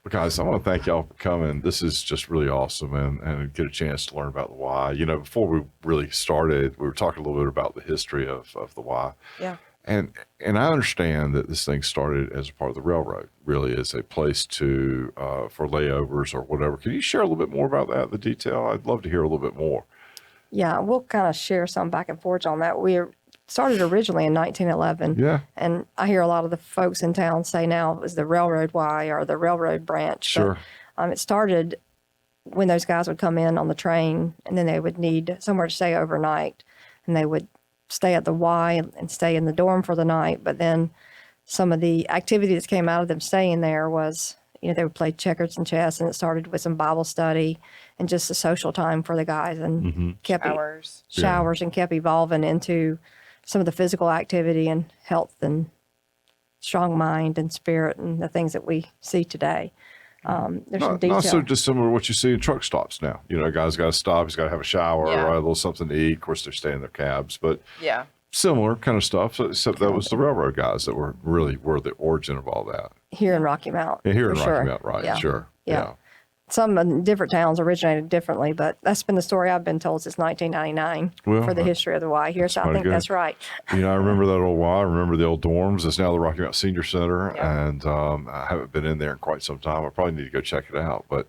Guys, I want to thank y'all for coming. This is just really awesome and get a chance to learn about the Y. You know, before we really started, we were talking a little bit about the history of the Y. Yeah. And I understand that this thing started as a part of the railroad, really as a place to for layovers or whatever. Can you share a little bit more about that, the detail? I'd love to hear a little bit more. Yeah, we'll kind of share some back and forth on that. We started originally in 1911. Yeah. And I hear a lot of the folks in town say now it was the railroad Y or the railroad branch. Sure. But, it started when those guys would come in on the train and then they would need somewhere to stay overnight. And they would stay at the Y and stay in the dorm for the night. But then some of the activity that came out of them staying there was, you know, they would play checkers and chess, and it started with some Bible study and just a social time for the guys, and kept showers and kept evolving into some of the physical activity and health and strong mind and spirit and the things that we see today. There's some detail. Not so dissimilar to what you see in truck stops now. You know, a guy's got to stop, he's got to have a shower, right, a little something to eat. Of course, they're staying in their cabs, but similar kind of stuff. So, except that was the railroad guys that were the origin of all that. Here in Rocky Mount. Yeah, here in Rocky Mount, right, sure. Yeah. Some in different towns originated differently, but that's been the story I've been told since 1999 for the history of the Y here. So I think that's right. You know, I remember that old Y. I remember the old dorms. It's now the Rocky Mount Senior Center, and I haven't been in there in quite some time. I probably need to go check it out. But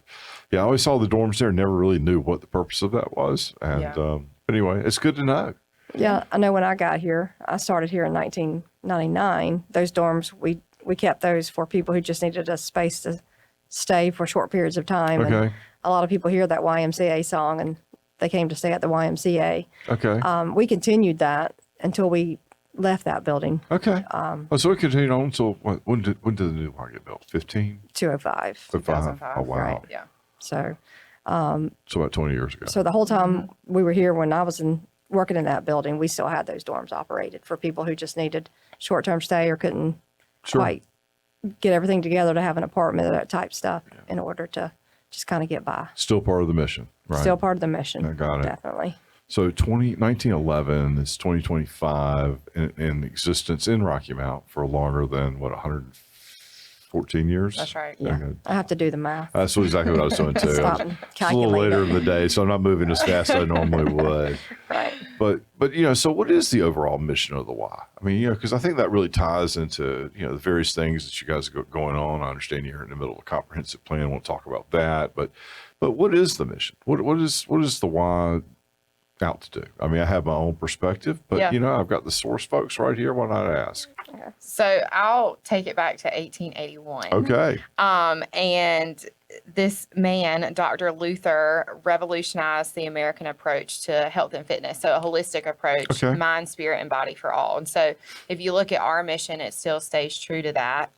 yeah, I always saw the dorms there. Never really knew what the purpose of that was. And but anyway, it's good to know. Yeah, I know when I got here, I started here in 1999. Those dorms, we kept those for people who just needed a space to stay for short periods of time. Okay. And a lot of people hear that YMCA song and they came to stay at the YMCA. Okay. We continued that until we left that building. Okay. So it continued on until when did the new Y get built? 2005. 2005. Oh, wow. Right. Yeah. So about 20 years ago. So the whole time we were here, when I was working in that building, we still had those dorms operated for people who just needed short-term stay or couldn't quite get everything together to have an apartment or that type stuff in order to just kind of get by. Still part of the mission, right? Still part of the mission. I got it. Definitely. So 1911 is 2025 in existence in Rocky Mount for longer than, 114 years? That's right. Yeah. I have to do the math. That's exactly what I was doing too. It's a little later in the day, so I'm not moving as fast as I normally would. Right. But you know, so what is the overall mission of the Y? I mean, you know, because I think that really ties into, you know, the various things that you guys got going on. I understand you're in the middle of a comprehensive plan. I won't talk about that, but what is the mission? What is the Y out to do? I mean, I have my own perspective, but you know, I've got the source folks right here. Why not ask? Okay. So I'll take it back to 1881. Okay. And this man, Dr. Luther, revolutionized the American approach to health and fitness. So a holistic approach, mind, spirit, and body for all. And so if you look at our mission, it still stays true to that.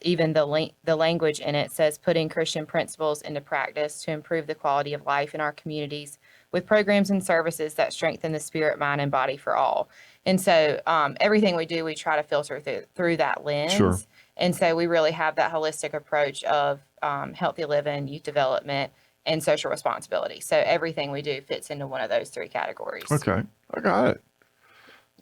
Even the language in it says putting Christian principles into practice to improve the quality of life in our communities with programs and services that strengthen the spirit, mind, and body for all. And so everything we do, we try to filter through that lens. Sure. And so we really have that holistic approach of healthy living, youth development, and social responsibility. So everything we do fits into one of those three categories. Okay, I got it.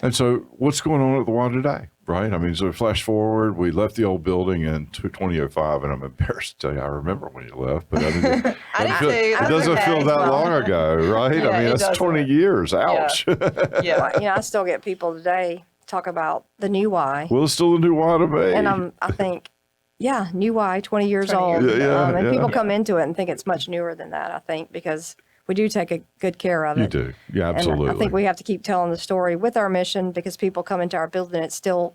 And so what's going on at the Y today, right? I mean, so flash forward, we left the old building in 2005, and I'm embarrassed to tell you, I remember when you left, but I mean, it doesn't feel that long ago, right? Yeah, I mean, that's 20 years. Ouch. Yeah. You know, I still get people today talk about the new Y. Well, it's still the new Y to me. And I think, new Y, 20 years old. And people come into it and think it's much newer than that, I think, because we do take a good care of it. You do. Yeah, absolutely. And I think we have to keep telling the story with our mission, because people come into our building, it's still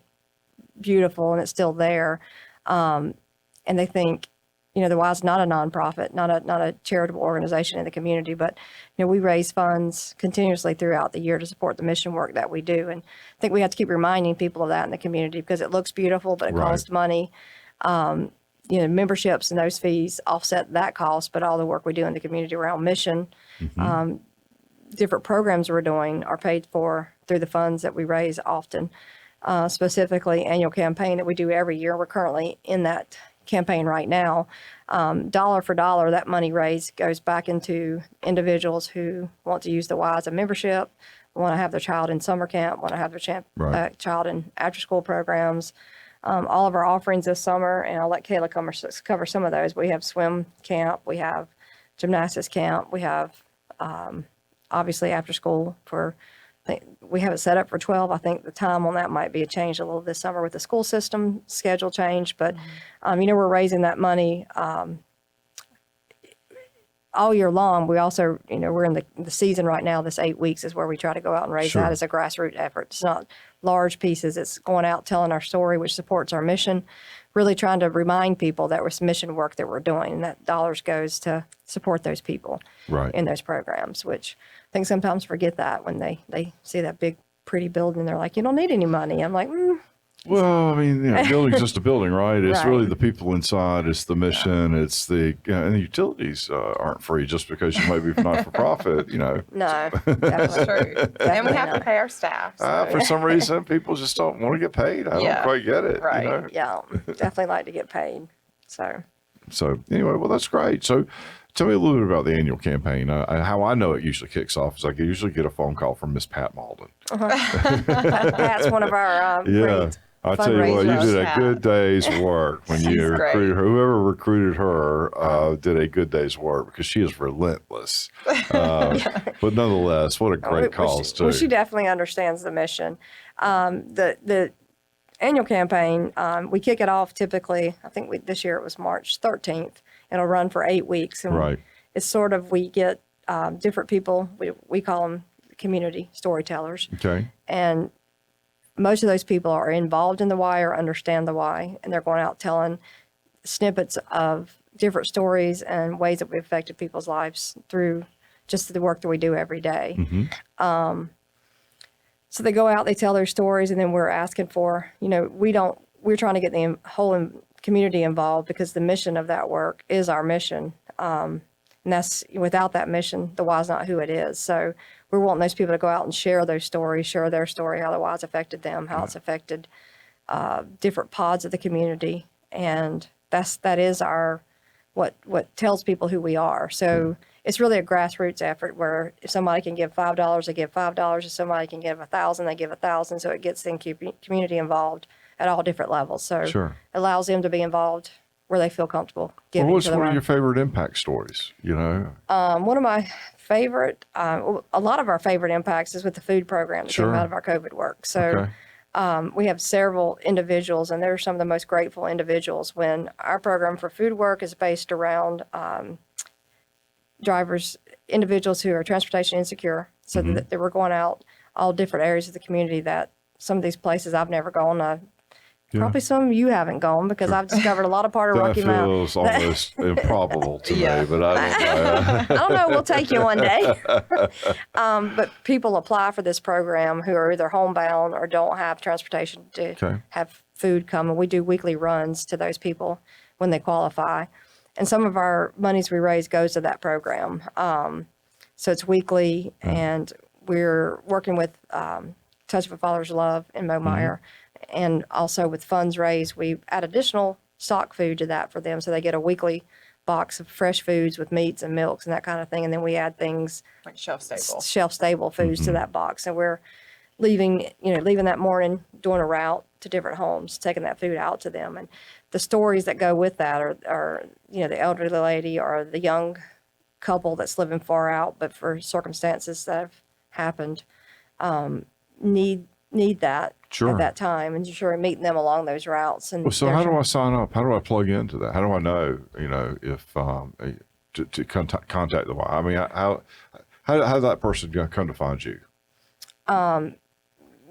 beautiful and it's still there. And they think, you know, the Y is not a nonprofit, not a charitable organization in the community, but, you know, we raise funds continuously throughout the year to support the mission work that we do. And I think we have to keep reminding people of that in the community, because it looks beautiful, but it costs money. You know, memberships and those fees offset that cost, but all the work we do in the community around mission, different programs we're doing are paid for through the funds that we raise often. Specifically, annual campaign that we do every year. We're currently in that campaign right now. Dollar for dollar, that money raised goes back into individuals who want to use the Y as a membership, want to have their child in summer camp, want to have their child in after-school programs, all of our offerings this summer, and I'll let Kayla cover some of those. We have swim camp, we have gymnastics camp, we have obviously after school we have it set up for 12. I think the time on that might be a little this summer with the school system schedule change, but we're raising that money all year long. We also, we're in the season right now. This 8 weeks is where we try to go out and raise that as a grassroots effort. It's not large pieces. It's going out telling our story, which supports our mission, really trying to remind people that it's mission work that we're doing, and that dollars goes to support those people in those programs, which I think sometimes forget that when they see that big, pretty building, they're like, you don't need any money. I'm like, Well, I mean, building's just a building, right? It's really the people inside. It's the mission. It's and the utilities aren't free just because you might be not for profit. No, that's true. And we have to pay our staff. So. For some reason, people just don't want to get paid. I don't quite get it. Right. Yeah, definitely like to get paid. So anyway, well, that's great. So tell me a little bit about the annual campaign. How I know it usually kicks off is I usually get a phone call from Miss Pat Malden. That's one of our great I'll tell you what, you did a good day's work when you recruited her. Whoever recruited her did a good day's work because she is relentless. But nonetheless, what a great cause, too. Well, she definitely understands the mission. The annual campaign, we kick it off typically, I think this year it was March 13th. It'll run for 8 weeks. And it's sort of, we get different people, we call them community storytellers. Okay. And most of those people are involved in the why or understand the why, and they're going out telling snippets of different stories and ways that we've affected people's lives through just the work that we do every day. Mm-hmm. So they go out, they tell their stories, and then we're asking for, we're trying to get the whole community involved because the mission of that work is our mission. And that's, without that mission, the why's not who it is. So we're wanting those people to go out and share those stories, share their story, how the why's affected them, how it's affected different pods of the community. And that is our, what tells people who we are. So it's really a grassroots effort where if somebody can give $5, they give $5. If somebody can give 1,000, they give 1,000. So it gets the community involved at all different levels. So it allows them to be involved where they feel comfortable giving. Well, what's one of your favorite impact stories? One of my favorite, a lot of our favorite impacts is with the food program that came out of our COVID work. So we have several individuals, and they're some of the most grateful individuals when our program for food work is based around individuals who are transportation insecure. So that we're going out all different areas of the community, that some of these places I've never gone. Probably some you haven't gone because I've discovered a lot of part of Rocky Mountain. That feels almost improbable to me, but I don't know. I don't know. We'll take you one day. But people apply for this program who are either homebound or don't have transportation to have food come. And we do weekly runs to those people when they qualify. And some of our monies we raise goes to that program. So it's weekly, and we're working with Touch of a Father's Love in Momeyer. And also with funds raised, we add additional stock food to that for them. So they get a weekly box of fresh foods with meats and milks and that kind of thing. And then we add things like shelf-stable foods to that box. And we're leaving that morning, doing a route to different homes, taking that food out to them. And the stories that go with that are the elderly lady or the young couple that's living far out, but for circumstances that have happened, need that at that time, and meeting them along those routes. And so how do I sign up? How do I plug into that? How do I know, if to contact the Y? I mean, how that person come to find you?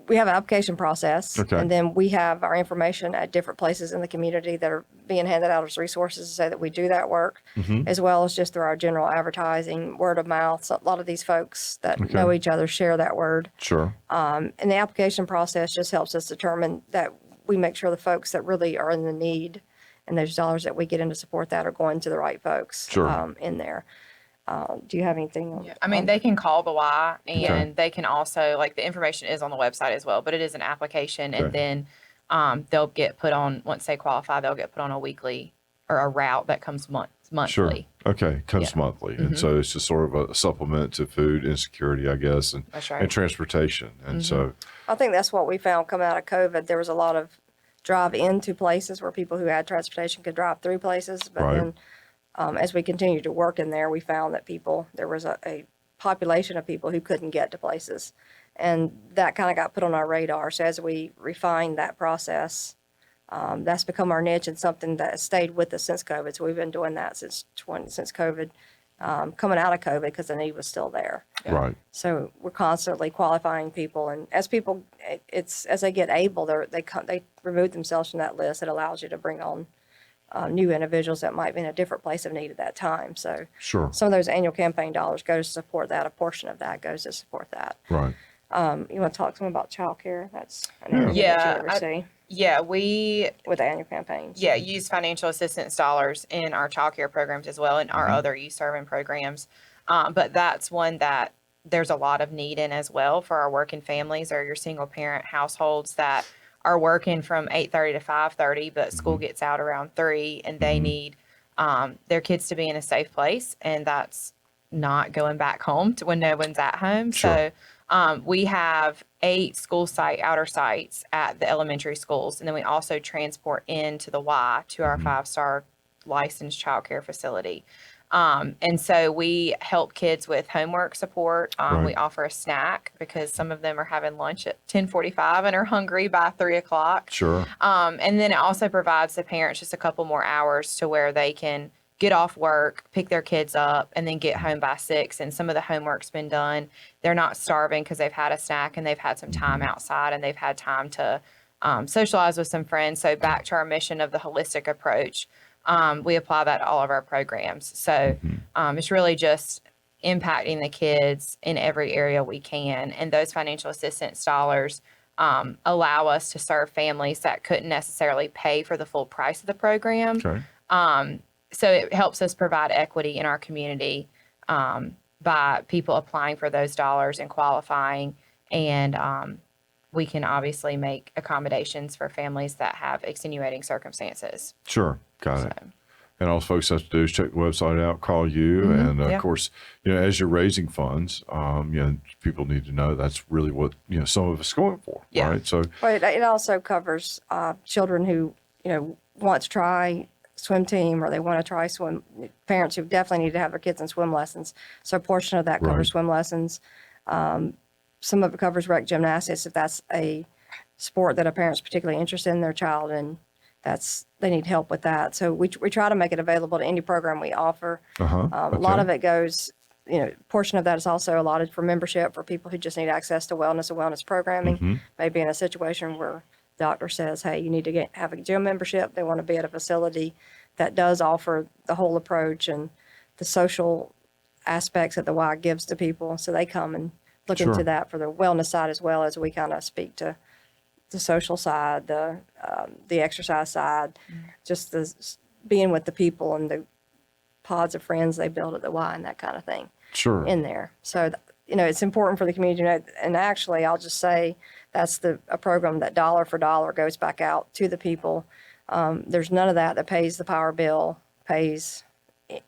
We have an application process, and then we have our information at different places in the community that are being handed out as resources to say that we do that work, as well as just through our general advertising, word of mouth. So a lot of these folks that know each other share that word. And the application process just helps us determine that we make sure the folks that really are in the need and those dollars that we get in to support that are going to the right folks in there. Do you have anything? I mean, they can call the Y, and they can also, the information is on the website as well, but it is an application, and then they'll get put on, once they qualify, they'll get put on a weekly or a route that comes monthly. Comes monthly. And so it's just sort of a supplement to food insecurity, I guess, and transportation. And so I think that's what we found coming out of COVID. There was a lot of drive into places where people who had transportation could drive through places. But Right. then as we continued to work in there, we found that there was a population of people who couldn't get to places. And that kind of got put on our radar. So as we refined that process, that's become our niche and something that has stayed with us since COVID. So we've been doing that since COVID, coming out of COVID, because the need was still there. Right. So we're constantly qualifying people, and as people, as they get able, they remove themselves from that list. It allows you to bring on new individuals that might be in a different place of need at that time. So Sure. some of those annual campaign dollars go to support that. A portion of that goes to support that. Right. You want to talk some about childcare? That's an area Yeah, that you oversee Yeah, we with the annual campaigns. use financial assistance dollars in our child care programs as well and our other youth serving programs. But that's one that there's a lot of need in as well for our working families or your single parent households that are working from 8:30 to 5:30, but school gets out around 3 and they need their kids to be in a safe place. And that's not going back home to when no one's at home. Sure. So we have 8 school site outer sites at the elementary schools. And then we also transport into the Y to our 5-star licensed childcare facility. And so we help kids with homework support. Right. We offer a snack because some of them are having lunch at 10:45 and are hungry by 3 o'clock. Sure. And then it also provides the parents just a couple more hours to where they can get off work, pick their kids up, and then get home by 6. And some of the homework's been done. They're not starving because they've had a snack and they've had some time outside and they've had time to socialize with some friends. So back to our mission of the holistic approach, we apply that to all of our programs. So it's really just impacting the kids in every area we can. And those financial assistance dollars allow us to serve families that couldn't necessarily pay for the full price of the program. Okay. So it helps us provide equity in our community by people applying for those dollars and qualifying. And we can obviously make accommodations for families that have extenuating circumstances. Sure. Got it. So, And all folks have to do is check the website out, call you, and Yeah. of course, as you're raising funds, people need to know that's really what some of us going for, Yeah. right? So, But it also covers children who want to try swim team or they want to try swim. Parents who definitely need to have their kids in swim lessons. So a portion of that covers Right. swim lessons. Some of it covers rec gymnastics if that's a sport that a parent's particularly interested in their child, and they need help with that. So we try to make it available to any program we offer. A lot of it goes, portion of that is also allotted for membership for people who just need access to wellness and wellness programming. Maybe in a situation where the doctor says, hey, you need to have a gym membership. They want to be at a facility that does offer the whole approach and the social aspects that the Y gives to people. So they come and look Sure. into that for the wellness side as well as we kind of speak to the social side, the exercise side, just being with the people and the pods of friends they build at the Y and that kind of thing sure. in there. So, it's important for the community to know. And actually, I'll just say that's a program that dollar for dollar goes back out to the people. There's none of that pays the power bill, pays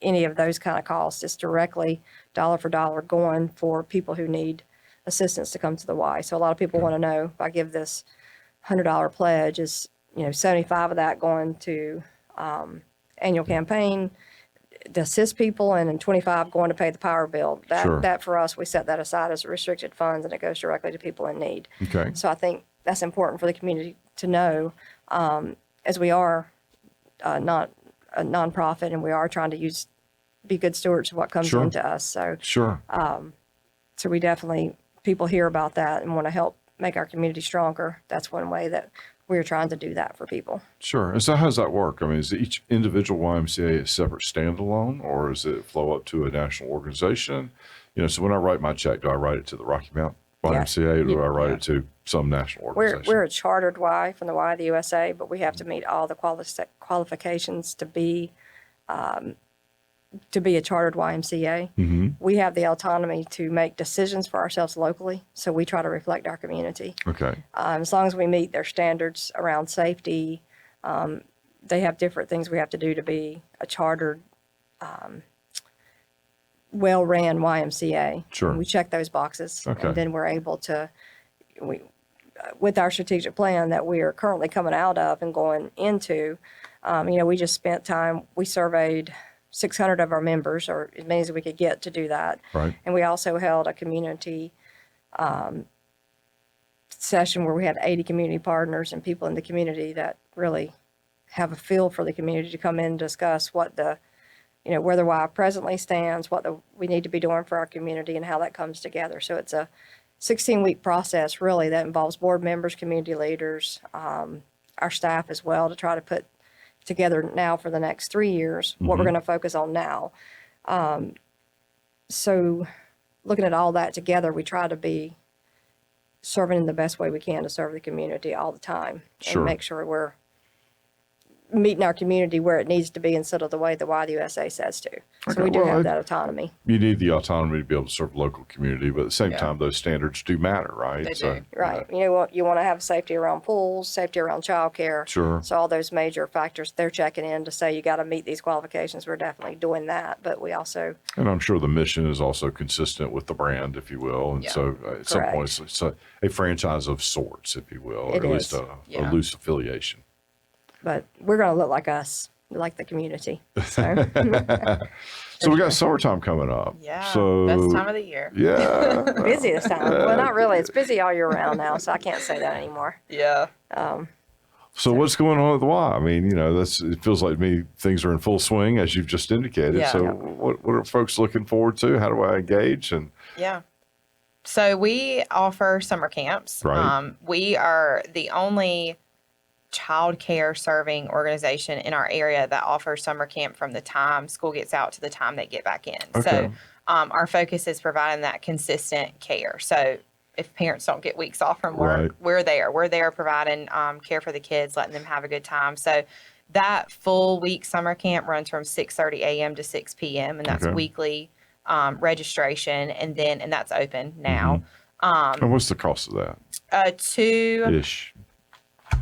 any of those kind of costs. It's directly dollar for dollar going for people who need assistance to come to the Y. So a lot of people want to know, if I give this $100 pledge, is 75 of that going to annual campaign to assist people, and then 25 going to pay the power bill. Sure. That for us, we set that aside as restricted funds, and it goes directly to people in need. Okay. So I think that's important for the community to know, as we are not a nonprofit, and we are trying to be good stewards of what comes Sure. into us. So Sure. so we definitely, people hear about that and want to help make our community stronger. That's one way that we're trying to do that for people. Sure. And so how does that work? I mean, is each individual YMCA a separate standalone, or does it flow up to a national organization? So when I write my check, do I write it to the Rocky Mount YMCA, or do I write it to some national organization? We're a chartered Y from the Y of the USA, but we have to meet all the qualifications to be a chartered YMCA. We have the autonomy to make decisions for ourselves locally, so we try to reflect our community. Okay. As long as we meet their standards around safety, they have different things we have to do to be a chartered, well-ran YMCA. Sure. And we check those boxes, Okay. and then we're able to. with our strategic plan that we are currently coming out of and going into, we just spent time, we surveyed 600 of our members, or as many as we could get to do that. Right. And we also held a community session where we had 80 community partners and people in the community that really have a feel for the community to come in and discuss what the, where the Y presently stands, what we need to be doing for our community and how that comes together. So it's a 16-week process really that involves board members, community leaders, our staff as well, to try to put together now for the next 3 years what we're going to focus on now. So looking at all that together, we try to be serving in the best way we can to serve the community all the time and make sure we're meeting our community where it needs to be instead of the way the YUSA says to. So we do have that autonomy. You need the autonomy to be able to serve the local community, but at the same time, those standards do matter, right? They do. Right. You want to have safety around pools, safety around childcare. Sure. So all those major factors, they're checking in to say you got to meet these qualifications. We're definitely doing that, but we also. And I'm sure the mission is also consistent with the brand, if you will. And so at some point, it's a franchise of sorts, if you will, or at least a loose affiliation. But we're going to look like us, like the community. So, so we got summertime coming up. Yeah. So best time of the year. Yeah. busy this time. Well, not really. It's busy all year round now, so I can't say that anymore. Yeah. So what's going on at the Y? I mean, it feels like to me things are in full swing, as you've just indicated. Yeah. So what are folks looking forward to? How do I engage? And so we offer summer camps. Right. We are the only child care serving organization in our area that offers summer camp from the time school gets out to the time they get back in. Okay. So our focus is providing that consistent care. So if parents don't get weeks off from work, we're there. We're there providing care for the kids, letting them have a good time. So that full week summer camp runs from 6:30 a.m. to 6 p.m. and that's weekly registration, and that's open now. And what's the cost of that? Ish.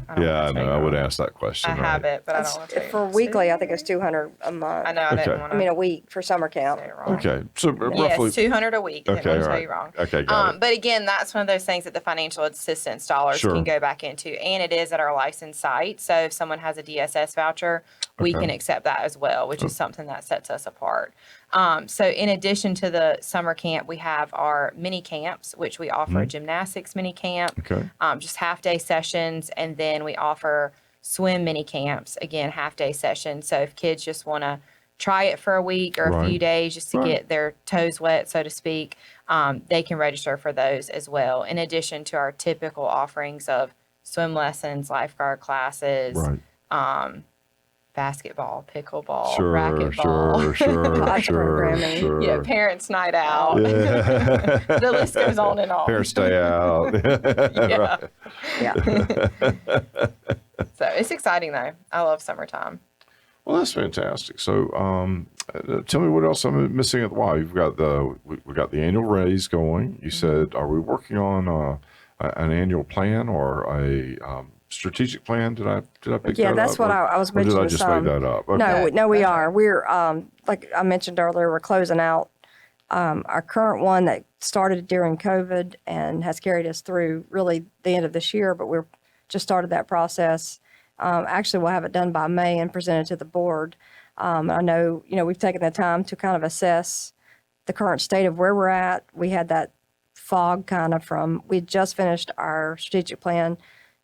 I know. I would ask that question. I have it, but I don't want to. For weekly, I think it's $200 a month. I know. I didn't want to. a week for summer camp. Okay. So roughly. Yes, $200 a week. I didn't want to tell you wrong. Okay, got it. But again, that's one of those things that the financial assistance dollars can go back into, and it is at our licensed site. So if someone has a DSS voucher, we can accept that as well, which is something that sets us apart. So in addition to the summer camp, we have our mini camps, which we offer a gymnastics mini camp, just half-day sessions, and then we offer swim mini camps, again, half-day sessions. So if kids just want to try it for a week or a few days just to get their toes wet, so to speak, they can register for those as well, in addition to our typical offerings of swim lessons, lifeguard classes, basketball, pickleball, racquetball. Sure. Yeah, parents' night out. Yeah. The list goes on and on. Parents' day out. So it's exciting though. I love summertime. Well, that's fantastic. So, tell me what else I'm missing at the Y. You've got we got the annual raise going. You said, are we working on an annual plan or a strategic plan? Did I pick that up? Yeah, that's what I was mentioning. Did I just make that up? Okay. No, we are. We're like I mentioned earlier, we're closing out our current one that started during COVID and has carried us through really the end of this year. But we're just started that process. Actually, we'll have it done by May and presented to the board. I know we've taken the time to kind of assess the current state of where we're at. We had that fog kind of we just finished our strategic plan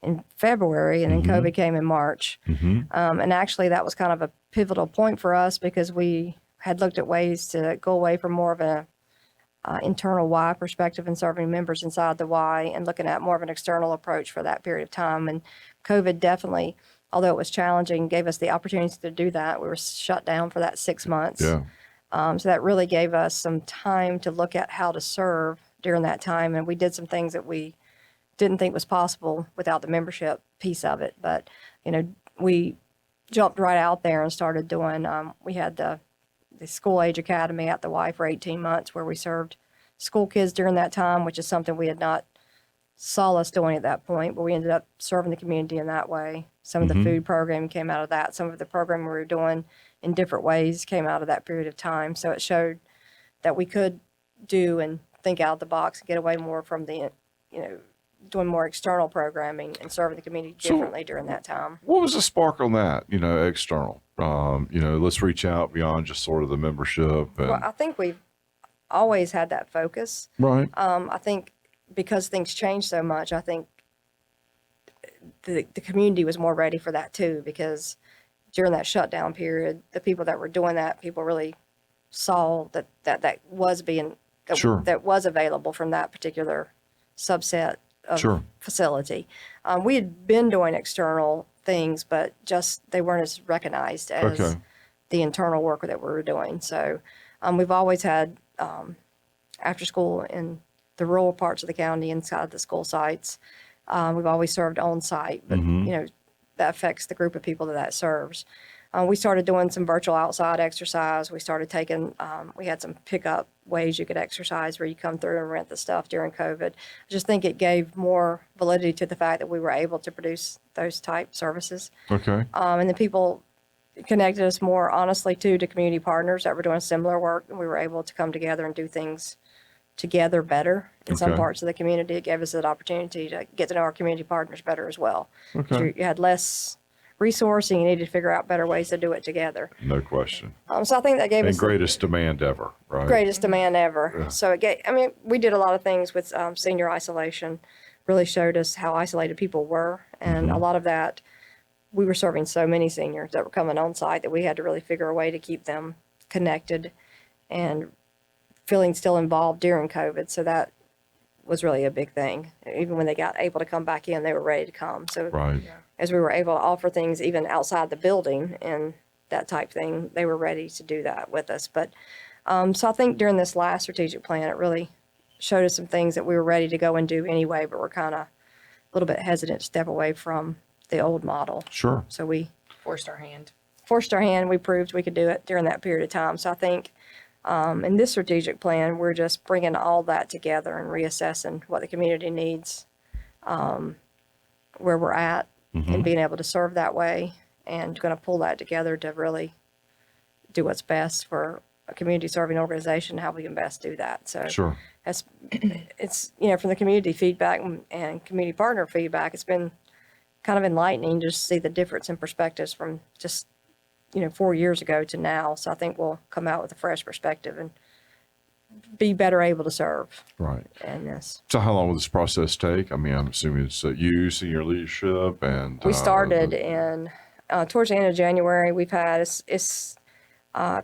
in February, and then COVID came in March. And actually, that was kind of a pivotal point for us because we had looked at ways to go away from more of an internal Y perspective and serving members inside the Y and looking at more of an external approach for that period of time. And COVID definitely, although it was challenging, gave us the opportunity to do that. We were shut down for that 6 months. Yeah. So that really gave us some time to look at how to serve during that time. And we did some things that we didn't think was possible without the membership piece of it. But, we jumped right out there and started doing, we had the school age academy at the Y for 18 months where we served school kids during that time, which is something we had not saw us doing at that point, but we ended up serving the community in that way. Some of the food programming came out of that. Some of the programming we were doing in different ways came out of that period of time. So it showed that we could do and think out of the box and get away more from the, doing more external programming and serving the community differently during that time. What was the spark on that? External. Let's reach out beyond just sort of the membership. And, Well, I think we've always had that focus. right. I think because things changed so much, I think the community was more ready for that too, because during that shutdown period, the people that were doing that, people really saw that was being, Sure. that was available from that particular subset of Sure. facility. We had been doing external things, but just they weren't as recognized as Okay. the internal work that we were doing. So we've always had after school in the rural parts of the county inside the school sites. We've always served on site, but that affects the group of people that serves. We started doing some virtual outside exercise. We started taking, we had some pickup ways you could exercise where you come through and rent the stuff during COVID. I just think it gave more validity to the fact that we were able to produce those type services. Okay. And then people connected us more honestly too to community partners that were doing similar work, and we were able to come together and do things together better in some Okay. parts of the community. It gave us an opportunity to get to know our community partners better as well. Okay. You had less resource and you needed to figure out better ways to do it together. No question. So I think that gave And us greatest demand ever, right? greatest demand ever. Yeah. So we did a lot of things with senior isolation, really showed us how isolated people were. And a lot of that, we were serving so many seniors that were coming on site that we had to really figure a way to keep them connected and feeling still involved during COVID. So that was really a big thing. Even when they got able to come back in, they were ready to come. So Right. as we were able to offer things even outside the building and that type thing, they were ready to do that with us. But so I think during this last strategic plan, it really showed us some things that we were ready to go and do anyway, but we're kind of a little bit hesitant to step away from the old model. Sure. So we Forced our hand. forced our hand. We proved we could do it during that period of time. So I think in this strategic plan, we're just bringing all that together and reassessing what the community needs, where we're at, and being able to serve that way, and going to pull that together to really do what's best for a community serving organization, how we can best do that. So Sure. it's from the community feedback and community partner feedback, it's been kind of enlightening to see the difference in perspectives from just 4 years ago to now. So I think we'll come out with a fresh perspective and be better able to serve Right. in this. So how long will this process take? I mean, I'm assuming it's you, senior leadership, and We started in towards the end of January. We've had it's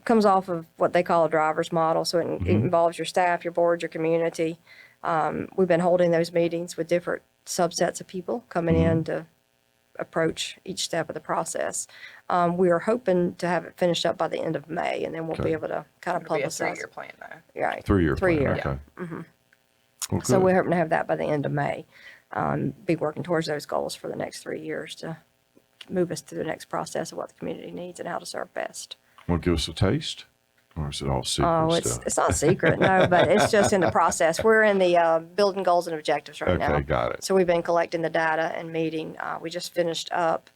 comes off of what they call a driver's model. So it involves your staff, your board, your community. We've been holding those meetings with different subsets of people coming in to approach each step of the process. We are hoping to have it finished up by the end of May, and then we'll be Okay. able to kind of It'll be a publicize. 3-year plan though. Right. 3-year plan. 3 year. Okay. Well, So good. we're hoping to have that by the end of May. Be working towards those goals for the next 3 years to move us through the next process of what the community needs and how to serve best. Want to give us a taste? Or is it all secret Oh, stuff? it's not secret, no, but it's just in the process. We're in the building goals and objectives right now. Okay, got it. So we've been collecting the data and meeting. We just finished up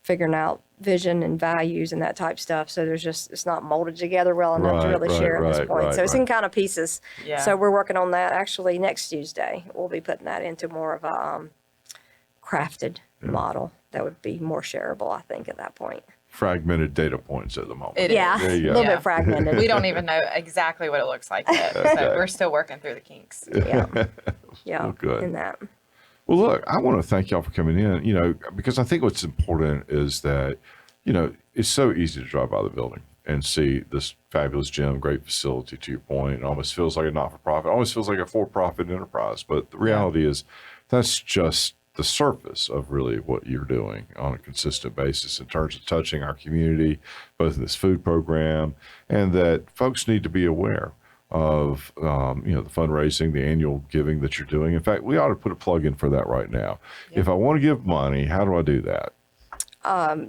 figuring out vision and values and that type stuff. So it's not molded together well enough to Right, really share at this right, point. right, So it's in kind of pieces. Yeah. So we're working on that. Actually, next Tuesday, we'll be putting that into more of a crafted model that would be more shareable, I think, at that point. Fragmented data points at the moment. It Yeah, is. There a you go. little Yeah. bit fragmented. We don't even know exactly what it looks like yet. So we're still working through the kinks. Yeah. Yeah. Well, good. In that. Well, look, I want to thank y'all for coming in, because I think what's important is that, it's so easy to drive by the building and see this fabulous gym, great facility, to your point. It almost feels like a not-for-profit, almost feels like a for-profit enterprise. But the reality is that's just the surface of really what you're doing on a consistent basis in terms of touching our community, both in this food program, and that folks need to be aware of, the fundraising, the annual giving that you're doing. In fact, we ought to put a plug in for that right now. If I want to give money, how do I do that?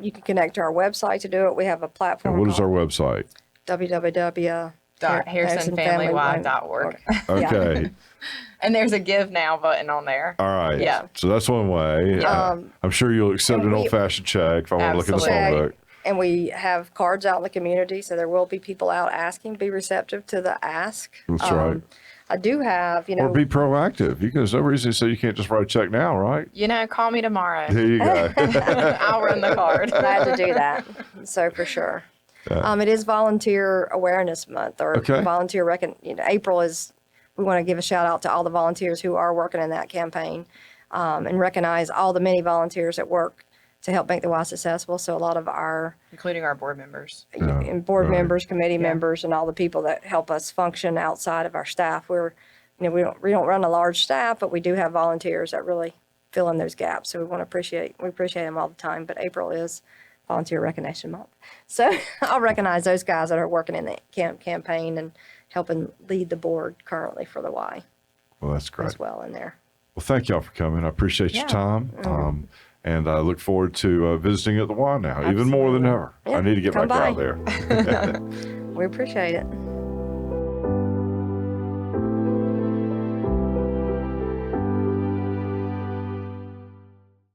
You can connect to our website to do it. We have a platform. And what is our called website? .harrisonfamilY.org. Okay. And there's a give now button on there. All right. Yeah. So that's one way. I'm sure you'll accept and an we- old-fashioned check if I want to look at the phone Absolutely. book. And we have cards out in the community, so there will be people out asking. Be receptive to the ask. That's right. I do have, Or be proactive. There's no reason to say you can't just write a check now, right? Call me tomorrow. There you go. I'll run the card. glad to do that. So for sure. It is Volunteer Awareness Month, or Okay. volunteer April is, we want to give a shout out to all the volunteers who are working in that campaign, and recognize all the many volunteers that work to help make the Y successful. So a lot of our Including our board members. and board right. members, committee members, and all the people that help us function outside of our staff. We don't run a large staff, but we do have volunteers that really fill in those gaps. So we appreciate them all the time. But April is Volunteer Recognition Month. So I'll recognize those guys that are working in the campaign and helping lead the board currently for the Y Well, that's great. as well in there. Well, thank y'all for coming. I appreciate your Yeah. time. And I look forward to visiting at the Y now, even more than ever. Yeah, I need to get come back by. out there. We appreciate it.